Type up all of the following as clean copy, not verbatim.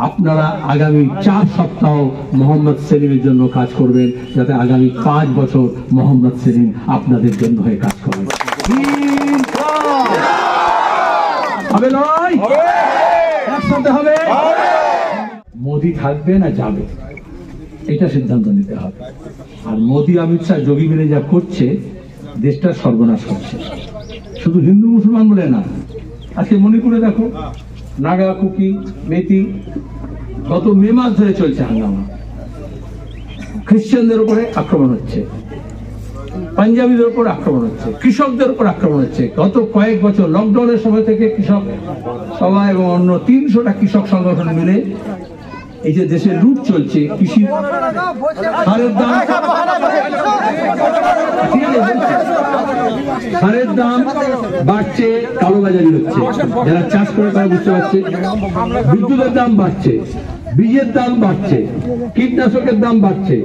আপনারা আগামী 4 সপ্তাহ মোহাম্মদ সেলিমের জন্য কাজ করবেন, যাতে আগামী 5 বছর মোহাম্মদ সেলিম আপনাদের জন্য হয়ে কাজ করেন। হবে নয়, একসাথে হবে। মোদি থাকবে না যাবে, এটা সিদ্ধান্ত নিতে হবে। আর মোদি অমিত শাহ যোগী মিলে যা করছে, দেশটা সর্বনাশ করছে। শুধু হিন্দু মুসলমান বলে না, আজকে মণিপুরে দেখো, নাগা, কুকি, মেতি, গত মে মাস ধরে চলছে হাঙ্গামা। খ্রিস্টানদের উপরে আক্রমণ হচ্ছে, পাঞ্জাবিদের উপর আক্রমণ হচ্ছে, কৃষকদের উপর আক্রমণ হচ্ছে। গত কয়েক বছর লকডাউনের সময় থেকে কৃষক সভা এবং অন্য 300টা কৃষক সংগঠন মিলে এই যে দেশে লুট চলছে, কৃষি সারের দাম বাড়ছে, কালোবাজারি হচ্ছে, যারা চাষ করে তারা বুঝতে পারছে। বিদ্যুতের দাম বাড়ছে, বীজের দাম বাড়ছে, কীটনাশকের দাম বাড়ছে,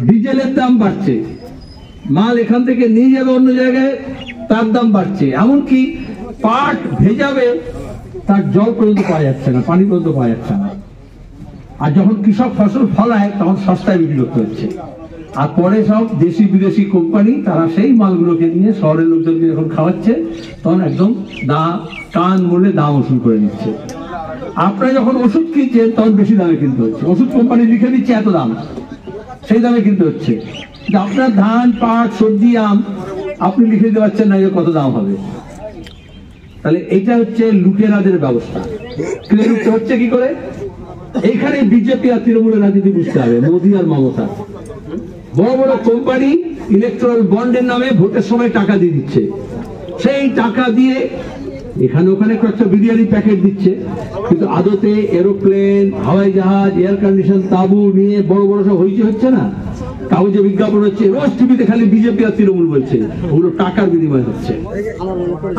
ডিজেলের দাম বাড়ছে, মাল এখান থেকে নিয়ে যাবে অন্য জায়গায়, তার দাম বাড়ছে। এমনকি পাট ভেজাবে, তার জল পর্যন্ত পাওয়া যাচ্ছে না, পানি পর্যন্ত পাওয়া যাচ্ছে না। আর যখন কৃষক ফসল ফলায় তখন সস্তায় বিক্রি করতে হচ্ছে। আর পরে সব দেশি বিদেশি কোম্পানি তারা সেই মালগুলোকে নিয়ে শহরের লোকজনকে যখন খাওয়াচ্ছে, তখন একদম টান মূল্যে দাম ওসুল করে নিচ্ছে। আপনারা যখন ওষুধ কিনছেন তখন বেশি দামে কিনতে হচ্ছে, ওষুধ কোম্পানি লিখে দিচ্ছে এত দাম, সেই দামে কিনতে হচ্ছে। আপনার ধান, পাট, সবজি, আম আপনি লিখে দিতে পারছেন না যে কত দাম হবে। তাহলে এটা হচ্ছে লুটেরাদের ব্যবস্থা। লুটতে হচ্ছে কি করে? এইখানে বিজেপি আর তৃণমূলের রাজনীতি বুঝতে হবে। মোদী আর মমতা বড় বড় কোম্পানি ইলেকট্রাল বন্ডের নামে ভোটের সময় টাকা দিয়ে দিচ্ছে, সেই টাকা দিয়ে এখানে ওখানে কয়েকটা বিরিয়ানি প্যাকেট দিচ্ছে, কিন্তু আদতে এরোপ্লেন, হাওয়াই জাহাজ, এয়ার কন্ডিশন তাঁবু নিয়ে বড় বড় সব হইচে হচ্ছে না। কাগজে বিজ্ঞাপন হচ্ছে, রোজ টিভিতে খালি বিজেপি আর তৃণমূল বলছে, ওগুলো টাকার বিনিময় হচ্ছে।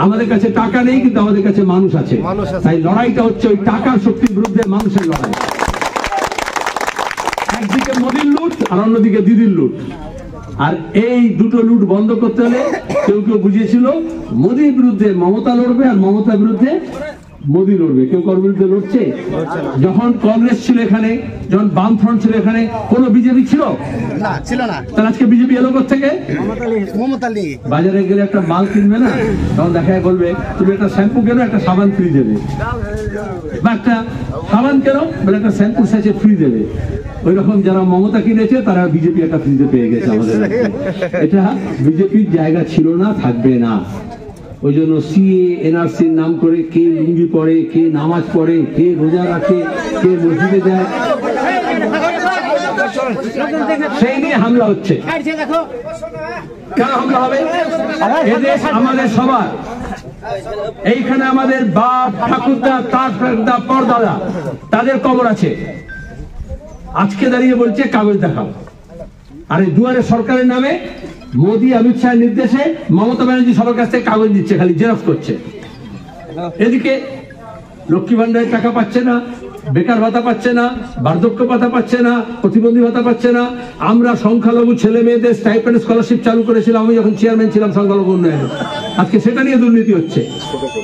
আমাদের কাছে টাকা নেই, কিন্তু আমাদের কাছে মানুষ আছে। তাই লড়াইটা হচ্ছে ওই টাকার শক্তির বিরুদ্ধে মানুষের লড়াই। একদিকে মোদির লুট আর অন্যদিকে দিদির লুট। আর এই দুটো লুট বন্ধ করতে হলে কেউ কেউ বুঝিয়েছিল মোদির বিরুদ্ধে মমতা লড়বে আর মমতার বিরুদ্ধে মোদি লড়বে। কেউ কার বিরুদ্ধে লড়ছে? যখন কংগ্রেস ছিল এখানে, যখন বামফ্রন্ট ছিল এখানে, কোন বিজেপি ছিল না? ছিল না। তাহলে আজকে বিজেপি এলো থেকে বাজারে গেলে একটা মাল কিনবে না, তখন দেখা বলবে তুমি একটা শ্যাম্পু কেন, একটা সাবান ফ্রি দেবে, বা একটা সাবান কেন বলে একটা শ্যাম্পু স্যাচে ফ্রি দেবে। ওই রকম যারা মমতা কিনেছে তারা বিজেপি একটা ফ্রিতে পেয়ে গেছে আমাদের। এটা বিজেপির জায়গা ছিল না, থাকবে না। ওই জন্য সিএ, এনআরসির নাম করে কে লুঙ্গি পরে, কে নামাজ পড়ে, কে রোজা রাখে, কে মসজিদে যায়, সেই নিয়ে হামলা হচ্ছে। কেন হামলা হবে? এদেশ আমাদের সবার। এইখানে আমাদের বাপ ঠাকুরদা, তারদা, পরদাদা, তাদের কবর আছে। আজকে দাঁড়িয়ে বলছে কাগজ দেখাও। আর এই দুয়ারে সরকারের নামে মোদী, অমিত শাহের নির্দেশে মমতা ব্যানার্জি সবার কাছ থেকে কাগজ দিচ্ছে, খালি জেরক্স করছে। এদিকে লক্ষ্মী ভান্ডারের টাকা পাচ্ছে না, বেকার ভাতা পাচ্ছে না, বার্ধক্য ভাতা পাচ্ছে না, প্রতিবন্ধী ভাতা পাচ্ছে না। আমরা সংখ্যালঘু ছেলে মেয়েদের স্টাইপেন্ড স্কলারশিপ চালু করেছিলাম, আমি যখন চেয়ারম্যান ছিলাম সংখ্যালঘু উন্নয়নে। আজকে সেটা নিয়ে দুর্নীতি হচ্ছে।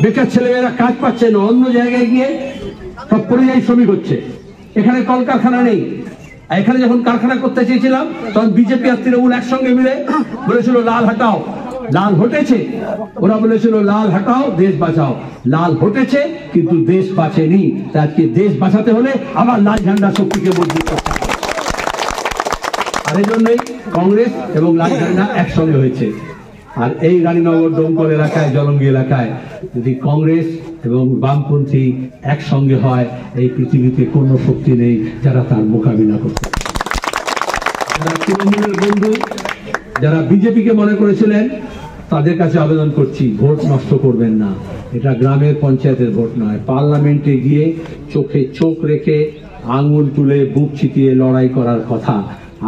বেকার ছেলেমেয়েরা কাজ পাচ্ছে না, অন্য জায়গায় গিয়ে সব পরিযায়ী শ্রমিক হচ্ছে। এখানে কলকারখানা নেই। এখানে যখন কারখানা করতে চেয়েছিলাম তখন বিজেপি আর তৃণমূল একসঙ্গে মিলে বলেছিল লাল হটাও। লাল হটেছে, ওরা বলেছিল লাল হটাও, দেশ বাঁচাও। লাল হটেছে, কিন্তু দেশ বাঁচেনি। আজকে দেশ বাঁচাতে হলে আবার লাল ঝান্ডা শক্তিকে মজবুত করতে হবে। আর এই জন্যই কংগ্রেস এবং লাল ঝান্ডা একসঙ্গে হয়েছে। আর এই রানীনগর, ডোমকল এলাকায়, জলঙ্গি এলাকায় যদি কংগ্রেস এবং বামপন্থী একসঙ্গে হয়, এই পৃথিবীতে কোনো শক্তি নেই যারা তার মোকাবিলা করতে। যারা তৃণমূলের বন্ধু, যারা বিজেপিকে মনে করেছিলেন, তাদের কাছে আবেদন করছি, ভোট নষ্ট করবেন না। এটা গ্রামের পঞ্চায়েতের ভোট নয়। পার্লামেন্টে গিয়ে চোখে চোখ রেখে আঙুল তুলে বুক চিতিয়ে লড়াই করার কথা।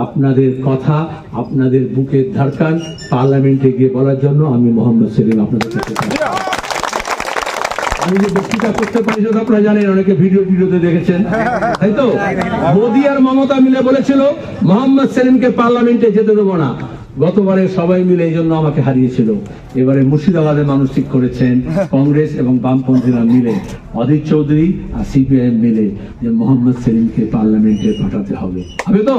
আপনাদের কথা, আপনাদের বুকের ধড়কন পার্লামেন্টে গিয়ে বলার জন্য আমি মোহাম্মদ সেলিম আপনাদের কাছে। আমি যে বক্তৃতা করতে পারি সেটা আপনারা জানেন, অনেকে ভিডিওতে দেখেছেন, তাই তো? মোদী আর মমতা মিলে বলেছিল মোহাম্মদ সেলিমকে পার্লামেন্টে যেতে দেবো না। গতবারে সবাই মিলে এই জন্য আমাকে হারিয়েছিল, এবারে মুর্শিদাবাদের মানুষ ঠিক করেছেন কংগ্রেস এবং বামপন্থীরা মিলে, অধীর চৌধুরী আর সিপিআইএম মিলে, যে মোহাম্মদ সেলিমকে পার্লামেন্টে পাঠাতে হবে। হবে তো?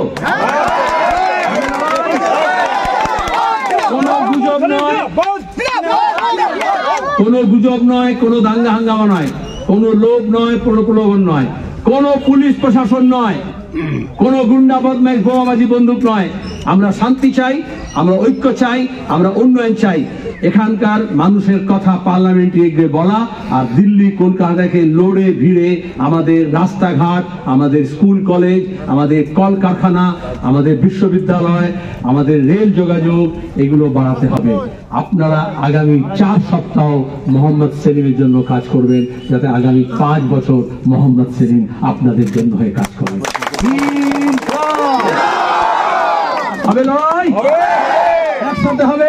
কোনো গুজব নয়, কোনো গুজব নয়, কোনো দাঙ্গা হাঙ্গামা নয়, কোনো লোভ নয়, কোনো প্রলোভন নয়, কোনো পুলিশ প্রশাসন নয়, কোনো গুন্ডা বদমাইশ বোমাবাজি বন্দুক নয়। আমরা শান্তি চাই, আমরা ঐক্য চাই, আমরা উন্নয়ন চাই। এখানকার মানুষের কথা পার্লামেন্টে গিয়ে বলা, আর দিল্লি কলকাতাকে লড়ে ভিড়ে আমাদের রাস্তাঘাট, আমাদের স্কুল কলেজ, আমাদের কলকারখানা, আমাদের বিশ্ববিদ্যালয়, আমাদের রেল যোগাযোগ এগুলো বাড়াতে হবে। আপনারা আগামী 4 সপ্তাহ মোহাম্মদ সেলিমের জন্য কাজ করবেন, যাতে আগামী 5 বছর মোহাম্মদ সেলিম আপনাদের জন্য হয়ে কাজ করবেন। হবে লড়াই, একসাথে হবে।